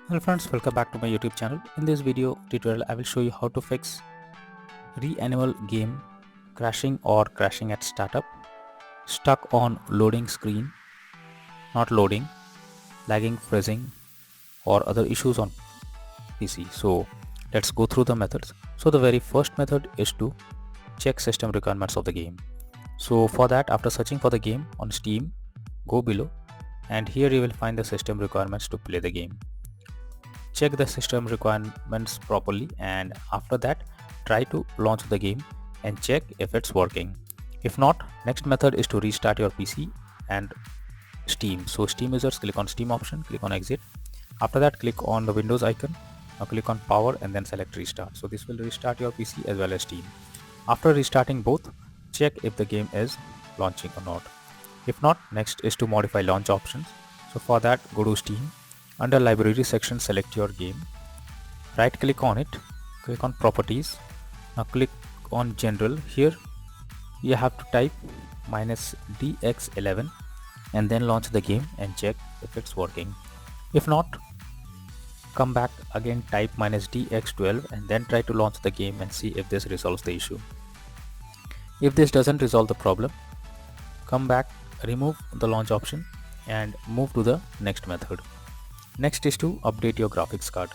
Hello friends, welcome back to my YouTube channel. In this video tutorial, I will show you how to fix Reanimal game crashing or crashing at startup, stuck on loading screen, not loading, lagging, freezing, or other issues on PC. So let's go through the methods. So the very first method is to check system requirements of the game. So for that, after searching for the game on Steam, go below and here you will find the system requirements to play the game. Check the system requirements properly, and after that try to launch the game and check if it's working. If not, next method is to restart your PC and Steam. So Steam users, click on Steam option, click on exit. After that, click on the Windows icon. Now click on power and then select restart. So this will restart your PC as well as Steam. After restarting both, check if the game is launching or not. If not, next is to modify launch options. So for that, go to Steam. Under library section, select your game. Right click on it, click on properties. Now click on general. Here you have to type -dx11 and then launch the game and check if it's working. If not, come back again, type -dx12 and then try to launch the game and see if this resolves the issue. If this doesn't resolve the problem, come back, remove the launch option and move to the next method. Next is to update your graphics card.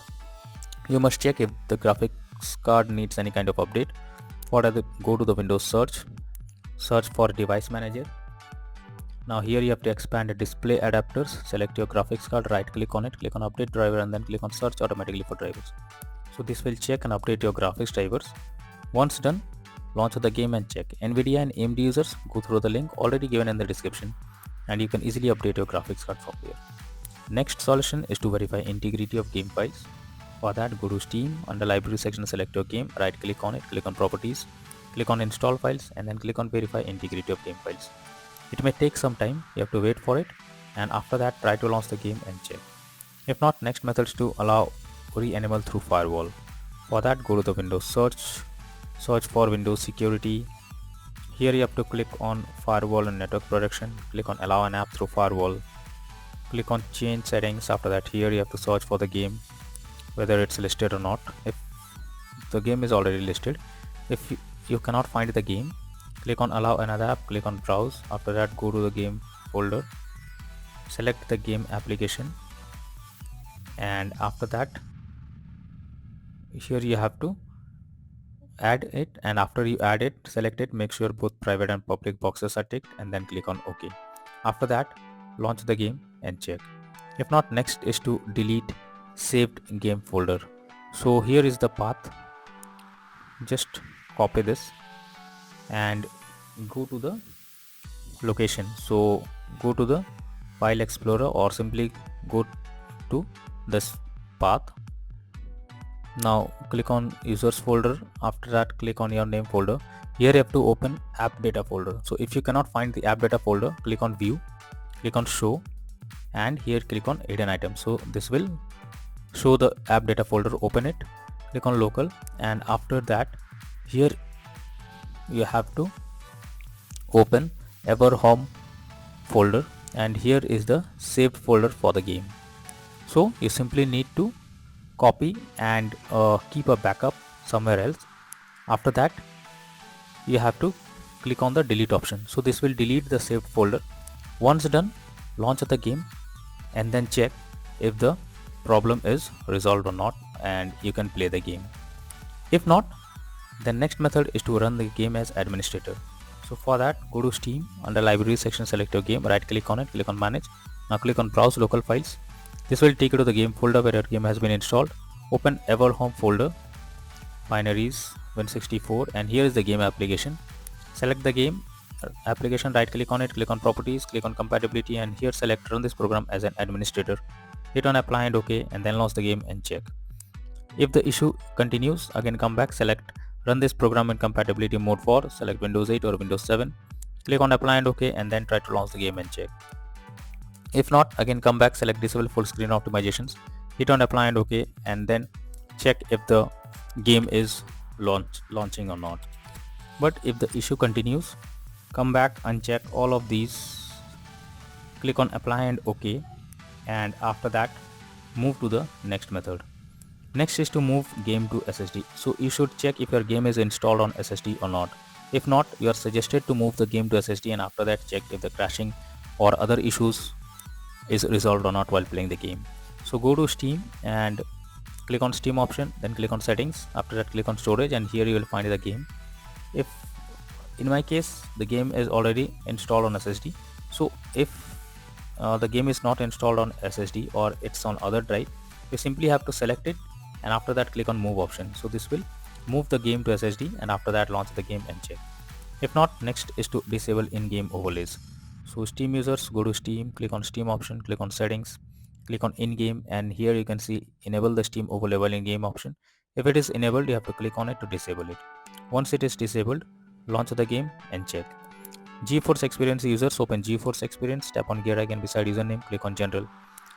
You must check if the graphics card needs any kind of update. For that, go to the Windows search for device manager. Now here you have to expand the display adapters, select your graphics card, right click on it, click on update driver and then click on search automatically for drivers. So this will check and update your graphics drivers. Once done, launch the game and check. NVIDIA and AMD users, go through the link already given in the description and you can easily update your graphics card from here. Next solution is to verify integrity of game files. For that, go to Steam, under library section select your game, right click on it, click on properties, click on install files and then click on verify integrity of game files. It may take some time, you have to wait for it, and after that try to launch the game and check. If not, next method is to allow Reanimal through firewall. For that, go to the Windows search for Windows security. Here you have to click on firewall and network protection, click on allow an app through firewall, click on change settings. After that, here you have to search for the game, whether it's listed or not. If the game is already listed, if you cannot find the game, click on allow another app, click on browse. After that, go to the game folder, select the game application, and after that here you have to add it, and after you add it, select it, make sure both private and public boxes are ticked and then click on OK. After that, launch the game and check. If not, next is to delete saved game folder. So here is the path, just copy this and go to the location. So go to the file explorer or simply go to this path. Now click on users folder. After that, click on your name folder. Here you have to open app data folder. So if you cannot find the app data folder, click on view, click on show and here click on hidden items. So this will show the app data folder, open it, click on local, and after that here you have to open ever home folder and here is the saved folder for the game. So you simply need to copy and keep a backup somewhere else. After that, you have to click on the delete option. So this will delete the saved folder. Once done, launch the game and then check if the problem is resolved or not and you can play the game. If not, the next method is to run the game as administrator. So for that, go to Steam, under library section select your game, right click on it, click on manage. Now click on browse local files. This will take you to the game folder where your game has been installed. Open ever home folder, binaries Win64, and here is the game application. Select the game application, right click on it, click on properties, click on compatibility and here select run this program as an administrator. Hit on apply and OK and then launch the game and check. If the issue continues, again come back, select run this program in compatibility mode for, select Windows 8 or Windows 7, click on apply and OK and then try to launch the game and check. If not, again come back, select disable full screen optimizations, hit on apply and OK and then check if the game is launching or not. But if the issue continues, come back, uncheck all of these, click on apply and OK, and after that move to the next method. Next is to move game to SSD. So you should check if your game is installed on SSD or not. If not, you are suggested to move the game to SSD, and after that check if the crashing or other issues is resolved or not while playing the game. So go to Steam and click on Steam option, then click on settings. After that click on storage, and here you will find the game. If in my case the game is already installed on SSD, so if the game is not installed on SSD or it's on other drive, you simply have to select it and after that click on move option. So this will move the game to SSD, and after that launch the game and check. If not, next is to disable in-game overlays. So Steam users, go to Steam, click on Steam option, click on settings, click on in-game, and here you can see enable the Steam overlay while in-game option. If it is enabled, you have to click on it to disable it. Once it is disabled, launch the game and check. GeForce Experience users, open GeForce Experience, tap on gear icon beside username, click on general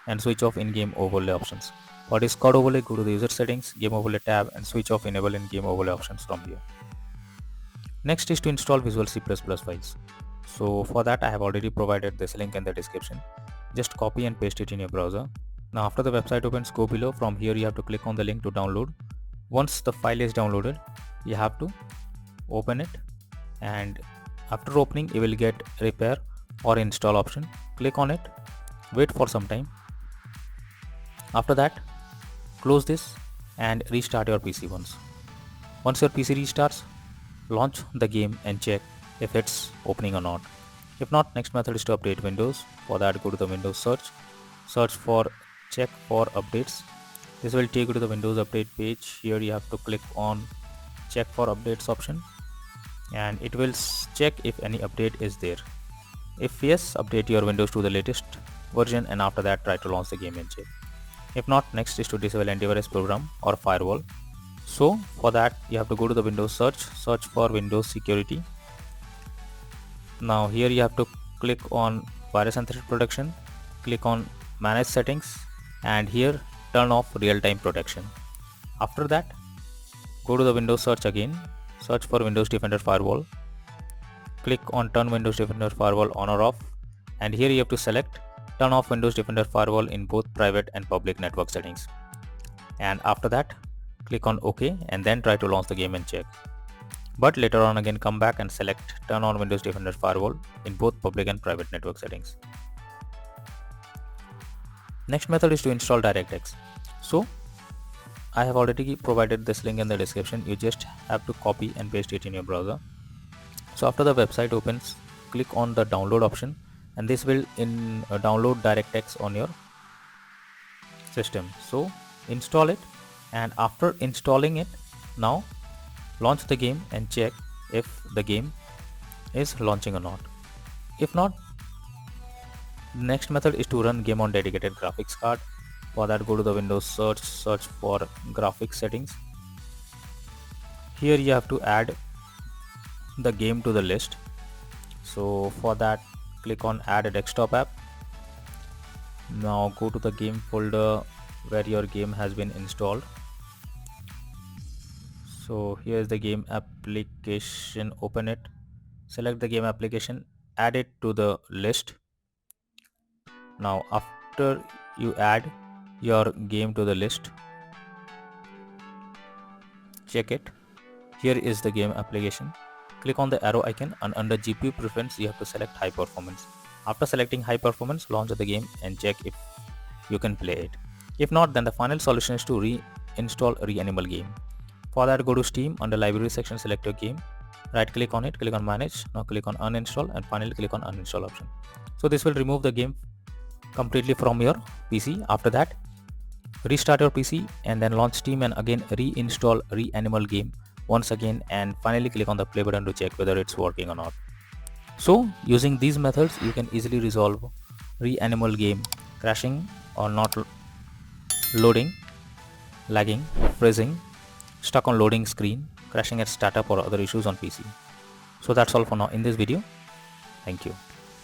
and switch off in-game overlay options. For Discord overlay, go to the user settings, game overlay tab and switch off enable in-game overlay options from here. Next is to install Visual C++ files. So for that I have already provided this link in the description. Just copy and paste it in your browser. Now after the website opens, go below. From here you have to click on the link to download. Once the file is downloaded, you have to open it, and after opening you will get repair or install option. Click on it, wait for some time. After that close this and restart your PC once. Once your PC restarts, launch the game and check if it's opening or not. If not, next method is to update Windows. For that go to the Windows search for check for updates. This will take you to the Windows update page. Here you have to click on check for updates option, and it will check if any update is there. If yes, update your Windows to the latest version, and after that try to launch the game and check. If not, next is to disable antivirus program or firewall. So for that you have to go to the Windows search for Windows security. Now here you have to click on virus and threat protection, click on manage settings, and here turn off real-time protection. After that go to the Windows search again, search for Windows Defender Firewall, click on turn Windows Defender Firewall on or off, and here you have to select turn off Windows Defender Firewall in both private and public network settings. And after that click on OK, and then try to launch the game and check. But later on again come back and select turn on Windows Defender Firewall in both public and private network settings. Next method is to install DirectX. So I have already provided this link in the description. You just have to copy and paste it in your browser. So after the website opens, click on the download option, and this will download DirectX on your system. So install it, and after installing it, now launch the game and check if the game is launching or not. If not, next method is to run game on dedicated graphics card. For that go to the Windows search for graphics settings. Here you have to add the game to the list. So for that click on add a desktop app. Now go to the game folder where your game has been installed. So here is the game application, open it, select the game application, add it to the list. Now after you add your game to the list, check it. Here is the game application. Click on the arrow icon, and under GPU preference you have to select high performance. After selecting high performance, launch the game and check if you can play it. If not, then the final solution is to reinstall REANIMAL game. For that go to Steam, under library section select your game, right click on it, click on manage, now click on uninstall, and finally click on uninstall option. So this will remove the game completely from your PC. After that restart your PC and then launch Steam and again reinstall REANIMAL game once again, and finally click on the play button to check whether it's working or not. So using these methods you can easily resolve REANIMAL game crashing or not loading, lagging, freezing, stuck on loading screen, crashing at startup, or other issues on PC. So that's all for now in this video. Thank you.